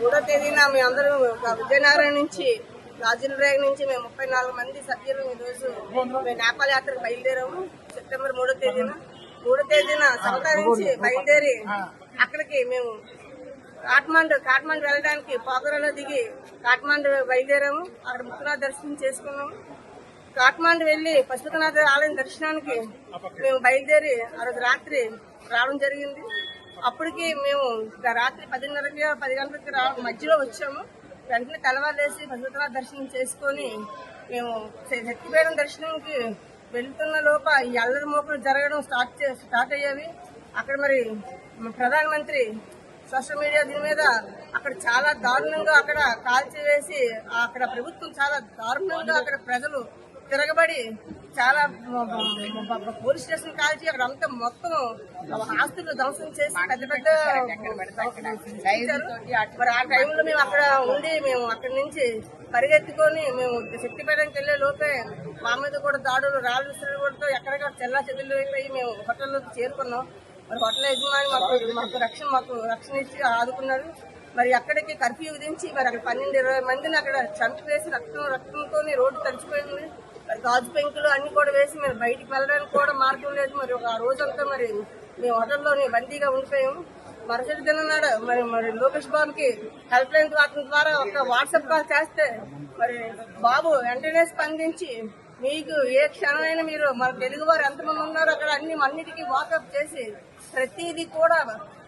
3వ తేదీన మేమందరం విజయనగరం నుంచి రాజులరేగ నుంచి మేము 34 మంది సభ్యులు ఈరోజు మేము నేపాల్ యాత్రకు బయలుదేరాము. సెప్టెంబర్ 3వ తేదీన 3వ తేదీన సవతా నుంచి బయలుదేరి అక్కడికి మేము కాఠ్మండు వెళ్ళడానికి పోఖరాలో దిగి కాఠ్మండు బయలుదేరాము. అక్కడ ముక్కునాథ్ దర్శనం చేసుకున్నాము. కాఠ్మండు వెళ్లి పశుపతినాథ ఆలయం దర్శనానికి మేము బయలుదేరి ఆ రోజు రాత్రి రావడం జరిగింది. అప్పటికి మేము రాత్రి 10:30కి 10 గంటలకి మధ్యలో వచ్చాము. వెంటనే తెల్లవారులేసి పశుపతినాథ దర్శనం చేసుకుని మేము శక్తిపీఠం దర్శనంకి వెళ్తున్న లోప ఈ అల్లరి మోపులు జరగడం స్టార్ట్ అయ్యేవి. అక్కడ మరి ప్రధానమంత్రి సోషల్ మీడియా దీని మీద అక్కడ చాలా దారుణంగా అక్కడ కాల్చివేసి అక్కడ ప్రభుత్వం చాలా దారుణంగా అక్కడ ప్రజలు తిరగబడి చాలా పోలీస్ స్టేషన్ కాల్చి అక్కడ అంతా మొత్తం ఆస్తులు ధ్వంసం చేసి పెద్ద మరి ఆ టైంలో మేము అక్కడ ఉండి మేము అక్కడి నుంచి పరిగెత్తుకొని మేము శక్తిపీఠంకి వెళ్లే లోపే మా మీద కూడా దాడులు రాళ్ళు విసిరితో ఎక్కడికక్కడ చెల్లా చెదులు అయిపోయి మేము హోటల్లోకి చేరుకున్నాం. మరి హోటల్ యజమాని మాకు రక్షణ ఇచ్చి ఆదుకున్నారు. మరి అక్కడికి కర్ఫ్యూ విధించి మరి అక్కడ 12-20 మందిని అక్కడ చంపివేసి రక్తంతో రోడ్డు తడిచిపోయింది. మరి గాజు పెంకులు అన్ని కూడా వేసి మరి బయటికి వెళ్ళడానికి కూడా మార్గం లేదు. మరి ఒక రోజంతా మరి మేము హోటల్లోని బందీగా ఉండిపోయాము. మరుసటి దినం నాడు మరి లోకేష్ బాబుకి హెల్ప్ లైన్ ద్వారా ఒక వాట్సాప్ కాల్ చేస్తే మరి బాబు వెంటనే స్పందించి మీకు ఏ క్షణమైనా మీరు మన తెలుగు వారు ఎంతమంది ఉన్నారో అక్కడ అన్నిటికీ వాకప్ చేసి ప్రతిదీ కూడా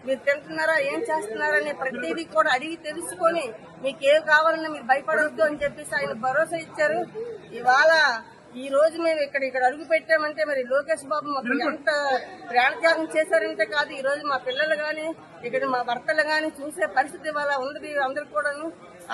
మీరు తింటున్నారా ఏం చేస్తున్నారని ప్రతిదీ కూడా అడిగి తెలుసుకొని మీకు ఏం కావాలన్నా మీరు భయపడవద్దు అని చెప్పేసి ఆయన భరోసా ఇచ్చారు. ఇవాళ ఈ రోజు మేము ఇక్కడ అడుగు పెట్టామంటే మరి లోకేష్ బాబు మాకు ఎంత ప్రాణత్యాగం చేశారంటే కాదు, ఈ రోజు మా పిల్లలు గాని ఇక్కడ మా భర్తలు గాని చూసే పరిస్థితి ఇవాళ ఉంది. అందరు కూడాను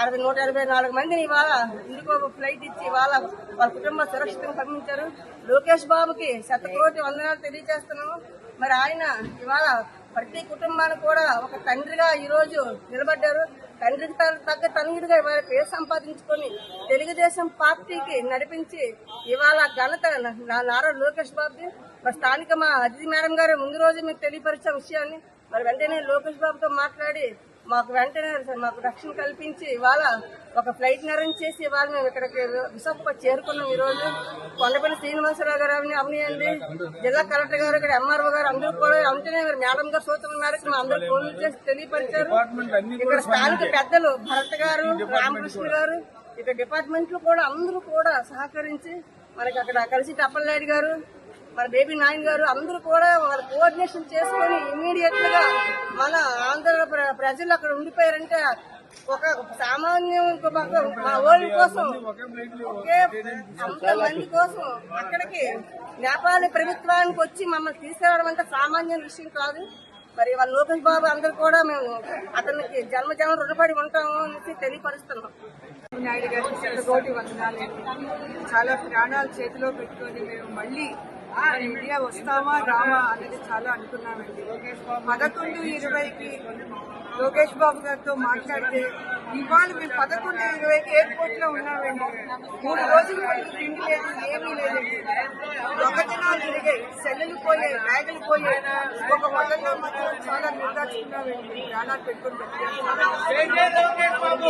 184 మందిని ఇవాళ ఇండిగో ఫ్లైట్ ఇచ్చి ఇవాళ వాళ్ళ కుటుంబ సురక్షితంగా పంపించారు. లోకేష్ బాబుకి 100 కోటి వందనాలు తెలియజేస్తున్నాము. మరి ఆయన ఇవాళ ప్రతి కుటుంబానికి కూడా ఒక తండ్రిగా ఈ రోజు నిలబడ్డారు. తండ్రికి తగ్గ తనయుడిగా ఇవాళ పేరు సంపాదించుకొని తెలుగుదేశం పార్టీకి నడిపించి ఇవాళ ఘనత నారా లోకేష్ బాబుది. మరి స్థానిక మా అతిథి మేడం గారు ముందు రోజు మీకు తెలియపరిచే విషయాన్ని మరి వెంటనే లోకేష్ బాబుతో మాట్లాడి మాకు రక్షణ కల్పించి ఇవాళ ఒక ఫ్లైట్ అరేంజ్ చేసి ఇవాళ మేము ఇక్కడికి విశాఖపట్నం చేరుకున్నాం. ఈ రోజు కొండపల్లి శ్రీనివాసరావు గారు అవనియండి, జిల్లా కలెక్టర్ గారు, ఇక్కడ ఎంఆర్ఓ గారు అందరూ కూడా అంటేనే మేడం గారు సూచనల మేరకు మా అందరూ ఫోన్లు చేసి తెలియపరిచారు. ఇక్కడ స్థానిక పెద్దలు భరత్ గారు, రామకృష్ణ గారు, ఇక్కడ డిపార్ట్మెంట్లు కూడా అందరూ కూడా సహకరించి మనకి అక్కడ కలిసి టప్పలనాయుడు గారు, మన బేబీ నాయన్ గారు అందరూ కూడా వాళ్ళ కోఆర్డినేషన్ చేసుకుని ఇమ్మీడియట్ గా మన ఆంధ్ర ప్రజలు అక్కడ ఉండిపోయారంటే ఒక సామాన్యం మా ఓళ్ళ కోసం అంతమంది కోసం అక్కడికి నేపాల్ ప్రభుత్వానికి వచ్చి మమ్మల్ని తీసుకురావడం అంటే సామాన్య విషయం కాదు. మరి వాళ్ళ లోకేష్ బాబు అందరూ కూడా మేము అతనికి జన్మ రుణపడి ఉంటాము అనేసి తెలియపరుస్తున్నాం. నాయుడు గారికి 100 కోటి వందనాలు. చాలా ప్రాణాలు చేతిలో పెట్టుకొని మేము మళ్ళీ ఇండియా వస్తామా రామా అనేది చాలా అనుకున్నామండి. 11:20కి లోకేష్ బాబు గారితో మాట్లాడితే ఇవాళ మేము 11:20కి ఎయిర్పోర్ట్ లో ఉన్నామండి. 3 రోజులు తిండి లేదు, ఏమీ లేదండి. దొంగతనాలు జరిగాయి, సెల్లులు పోయాయి, బ్యాగులు పోయాయి. ఒక హోటల్లో మాత్రం చాలా నిర్దాచుకున్నామండి, ప్రాణాలు పెట్టుకుని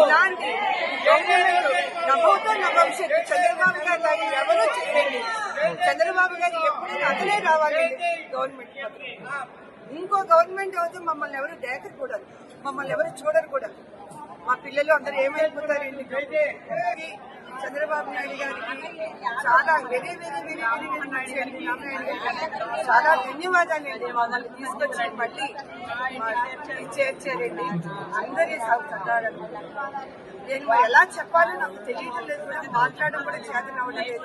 ఇలాంటి నభోతో నా భవిష్యత్తు చంద్రబాబు గారు లాగా ఎవరో చెప్పండి. చంద్రబాబు గారు ఎప్పుడైనా అతనే రావాలి గవర్నమెంట్. ఇంకో గవర్నమెంట్ అయితే మమ్మల్ని ఎవరు దేకరకూడదు, మమ్మల్ని ఎవరు చూడకూడదు. మా పిల్లలు అందరూ ఏమైపోతారండి. చంద్రబాబు నాయుడు గారికి చాలా వెరీ చాలా ధన్యవాదాలండి. మమ్మల్ని తీసుకొచ్చి మళ్ళీ చేర్చారండి. అందరి నేను ఎలా చెప్పాలో నాకు తెలియడం లేదు, మాట్లాడడం కూడా చేతనవ్వడం లేదు.